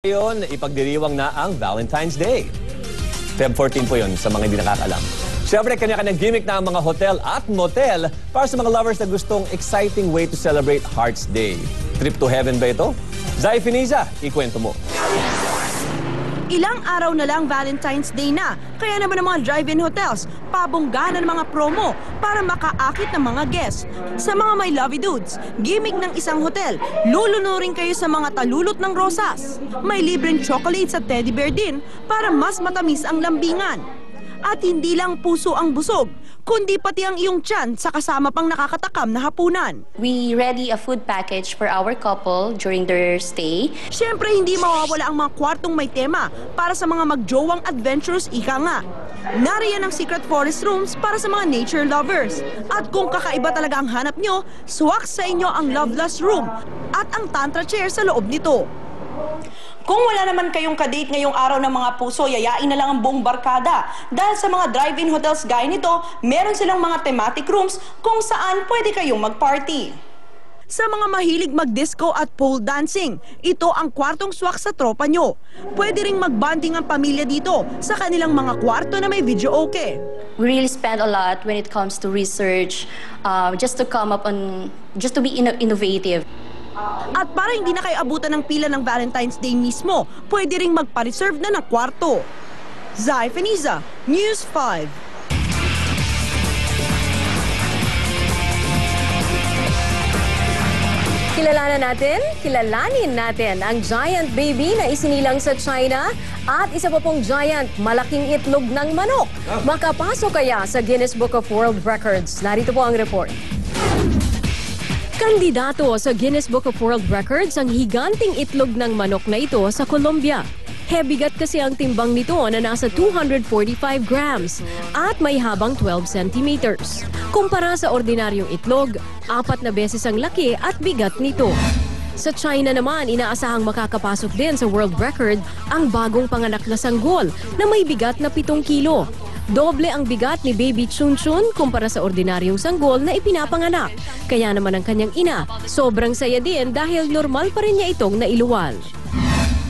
Ngayon, ipagdiriwang na ang Valentine's Day. Feb 14 po yun sa mga hindi nakakalam. Siyempre, kanya-kanyang gimmick na ang mga hotel at motel para sa mga lovers na gustong exciting way to celebrate Heart's Day. Trip to heaven ba ito? Zai Finiza, ikwento mo. Ilang araw na lang Valentine's Day na, kaya naman ang mga drive-in hotels, pabonggahan ng mga promo para makaakit ng mga guests. Sa mga may lovey dudes, gimmick ng isang hotel, lulunurin kayo sa mga talulot ng rosas. May libreng chocolates at teddy bear din para mas matamis ang lambingan. At hindi lang puso ang busog, kundi pati ang iyong tiyan sa kasama pang nakakatakam na hapunan. We ready a food package for our couple during their stay. Siyempre, hindi mawawala ang mga kwartong may tema para sa mga magjowang adventurous ika nga. Nariyan ang secret forest rooms para sa mga nature lovers. At kung kakaiba talaga ang hanap nyo, swak sa inyo ang Loveless Room at ang Tantra Chair sa loob nito. Kung wala naman kayong kadate ngayong araw ng mga puso, yayain na lang ang buong barkada. Dahil sa mga drive-in hotels gaya nito, meron silang mga thematic rooms kung saan pwede kayong mag-party. Sa mga mahilig mag-disco at pole dancing, ito ang kwartong swak sa tropa nyo. Pwede ring mag-bonding ang pamilya dito sa kanilang mga kwarto na may video okay. We really spend a lot when it comes to research, just to be innovative. At para hindi na kayo abutan ng pila ng Valentine's Day mismo, pwede ring magpa-reserve na ng kwarto. Zai Finiza, News 5. Kilalanin natin ang giant baby na isinilang sa China at isa pa pong giant malaking itlog ng manok. Makapasok kaya sa Guinness Book of World Records? Narito po ang report. Kandidato sa Guinness Book of World Records ang higanting itlog ng manok na ito sa Colombia. Hebigat kasi ang timbang nito na nasa 245 grams at may habang 12 centimeters. Kumpara sa ordinaryong itlog, 4 na beses ang laki at bigat nito. Sa China naman, inaasahang makakapasok din sa world record ang bagong panganak na sanggol na may bigat na 7 kilo. Doble ang bigat ni Baby Chun Chun kumpara sa ordinaryong sanggol na ipinapanganak. Kaya naman ang kanyang ina, sobrang saya din dahil normal pa rin niya itong nailuwal.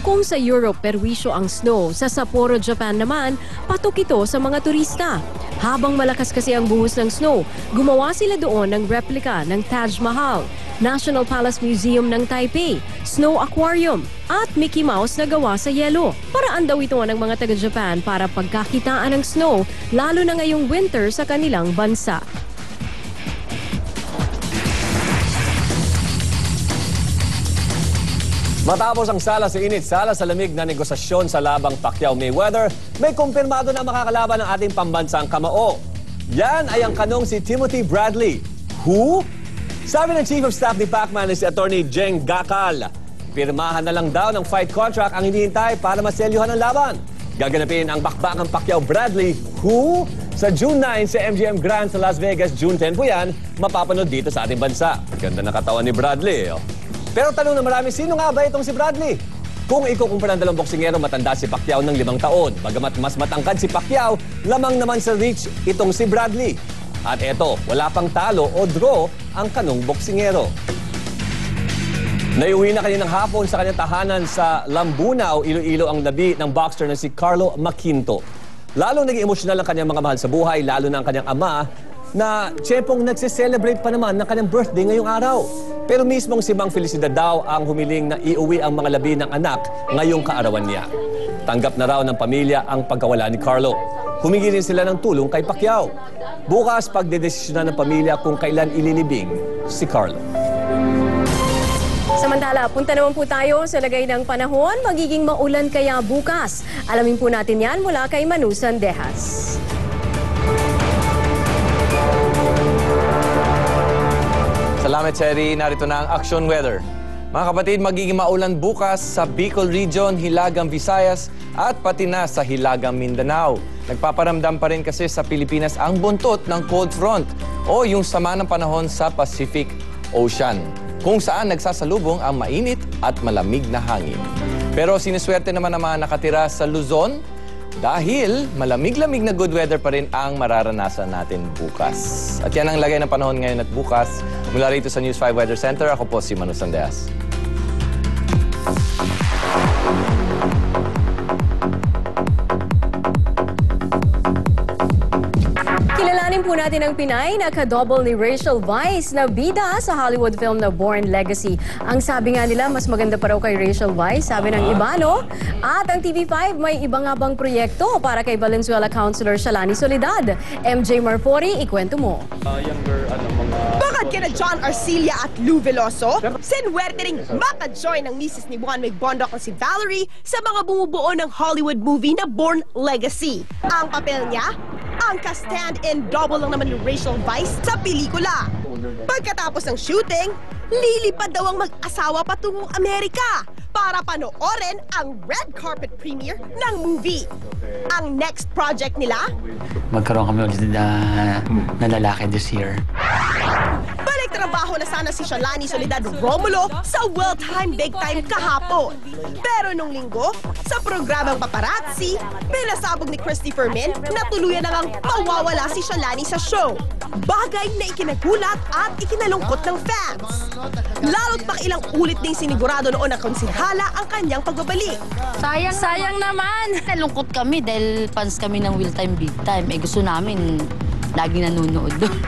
Kung sa Europe perwisyo ang snow, sa Sapporo, Japan naman, patok ito sa mga turista. Habang malakas kasi ang buhos ng snow, gumawa sila doon ng replika ng Taj Mahal, National Palace Museum ng Taipei, Snow Aquarium, at Mickey Mouse na gawa sa yelo. Paraan daw ito ng mga taga-Japan para pagkakitaan ng snow, lalo na ngayong winter sa kanilang bansa. Matapos ang sala sa init, sala sa lamig na negosasyon sa labang Pacquiao-Mayweather, may kumpirmado na makakalaban ng ating pambansang kamao. Yan ay ang kanong si Timothy Bradley. Who? Sabi ng Chief of Staff ni Pacman na si Attorney Jeng Gacal, pirmahan na lang daw ng fight contract ang hinihintay para maselyuhan ang laban. Gaganapin ang bakbakang Pacquiao-Bradley, who? Sa June 9 sa MGM Grand sa Las Vegas, June 10 po yan, mapapanood dito sa ating bansa. Ganda na katawan ni Bradley. Pero tanong na marami, sino nga ba itong si Bradley? Kung ikukumpara ng dalawang boksingero, matanda si Pacquiao ng 5 taon. Bagamat mas matangkad si Pacquiao, lamang naman sa reach itong si Bradley. At eto, wala pang talo o draw ang kanong boksingero. Naiuwi na kaninang hapon sa kanyang tahanan sa Lambunaw, Iloilo ang labi ng boxer na si Carlo Maquinto. Lalong naging emosyonal ang kanyang mga mahal sa buhay, lalo na ang kanyang ama na tiyempong nagse-celebrate pa naman ng kanyang birthday ngayong araw. Pero mismong si Mang Felicidad daw ang humiling na iuwi ang mga labi ng anak ngayong kaarawan niya. Tanggap na raw ng pamilya ang pagkawala ni Carlo. Humingi rin sila ng tulong kay Pacquiao. Bukas pagdedesisyonan ng pamilya kung kailan ililibing si Carlo. Samantala, punta naman po tayo sa lagay ng panahon. Magiging maulan kaya bukas? Alamin po natin yan mula kay Manu Sandejas. Salamat, Cherry. Narito na ang Action Weather. Mga kapatid, magiging maulan bukas sa Bicol Region, Hilagang Visayas at pati na sa Hilagang Mindanao. Nagpaparamdam pa rin kasi sa Pilipinas ang buntot ng cold front o yung sama ng panahon sa Pacific Ocean, kung saan nagsasalubong ang mainit at malamig na hangin. Pero siniswerte naman ang mga nakatira sa Luzon dahil malamig-lamig na good weather pa rin ang mararanasan natin bukas. At yan ang lagay ng panahon ngayon at bukas. Mula rito sa News 5 Weather Center, ako po si Manu Sandejas. Kunin po natin ang Pinay na kadouble ni Rachel Weisz na bida sa Hollywood film na Born Legacy. Ang sabi nga nila, mas maganda pa raw kay Rachel Weisz, sabi ng iba, no? At ang TV5 may iba nga bang proyekto para kay Valenzuela Councilor Shalani Soledad. MJ Marfori, ikwento mo. Bakit kina John Arcilla at Lou Veloso? Sinwerte ring maka-join ng misis ni Juan May Bondok na si Valerie sa mga bumubuo ng Hollywood movie na Born Legacy. Ang papel niya, ang ka-stand-in double lang naman ni Rachel Weisz sa pelikula. Pagkatapos ng shooting, lilipad daw ang mag-asawa patungong Amerika para panoorin ang red carpet premiere ng movie. Ang next project nila, Magkaroon kami ulit na lalaki this year. balik trabaho na sana si Shalani Soledad Romulo sa Well Time Big Time kahapon. Pero nung linggo, sa programang Paparazzi, pinasabog ni Christopher Min na tuluyan na ngang mawawala si Shalani sa show. Bagay na ikinagulat at ikinalungkot ng fans. Lalo't pang ilang ulit ding sinigurado noon ng konsihala ang kanyang pagbabalik. Sayang naman. Nalungkot kami dahil fans kami ng Will Time Big Time. Eh gusto namin lagi nanonood doon.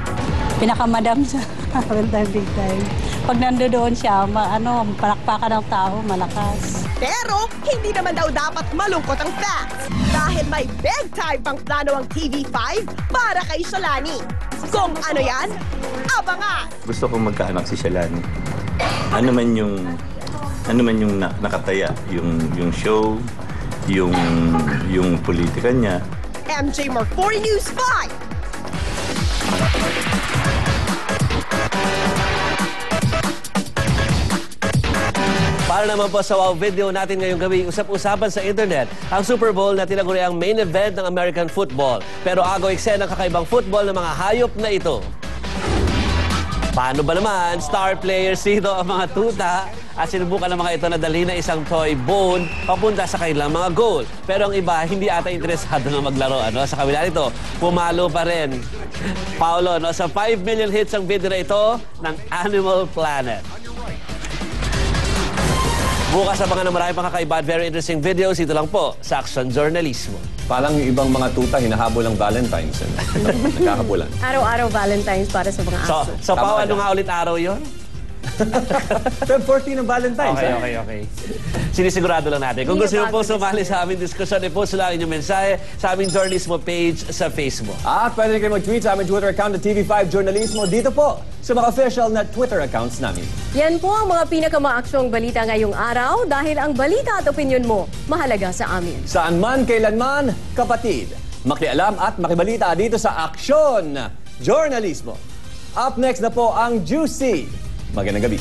Pinakamadam sa Will Time Big Time. Pag nandoon siya, palakpakan ng tao, malakas. Pero hindi naman daw dapat malungkot ang fans dahil may big time pang plano ang TV5 para kay Shalani. Kung ano yan, abangan! Gusto kong magkaanak si Shalani. Ano man yung nakataya, yung show, yung politika niya. MJ Marfori News 5! Para naman po sa wow video natin ngayong gabi, usap-usapan sa internet ang Super Bowl na tinaguri ang main event ng American football. Pero agaw eksena ng kakaibang football ng mga hayop na ito. Paano ba naman? Star players dito ang mga tuta at sinubukan ng mga ito na dalhin na isang toy bone papunta sa kanilang mga goal. Pero ang iba, hindi ata interesado na maglaro. Sa kabila nito, pumalo pa rin. Paolo, sa 5 million hits ang video na ito ng Animal Planet. Bukas sa mga na marami pang kakaiba at very interesting videos, ito lang po sa Action Journalismo. Parang yung ibang mga tuta, hinahabol ang Valentine's. Nagkakabulan. Araw-araw Valentine's para sa mga aso. So Pao, ano nga ulit araw yon? Feb 14 ng Valentine's. Okay. Sinisigurado lang natin. Kung gusto nyo po sumali sa aming diskusyon, i-post lang inyong mensahe sa aming journalismo page sa Facebook. At pwede rin kayo mag-tweet sa aming Twitter account na TV5 Journalismo dito po sa mga official na Twitter accounts namin. Yan po ang mga pinakamaaksyong balita ngayong araw dahil ang balita at opinyon mo mahalaga sa amin. Saan man, kailanman, kapatid. Makialam at makibalita dito sa Aksyon Journalismo. Up next na po ang Juicy. Magandang gabi.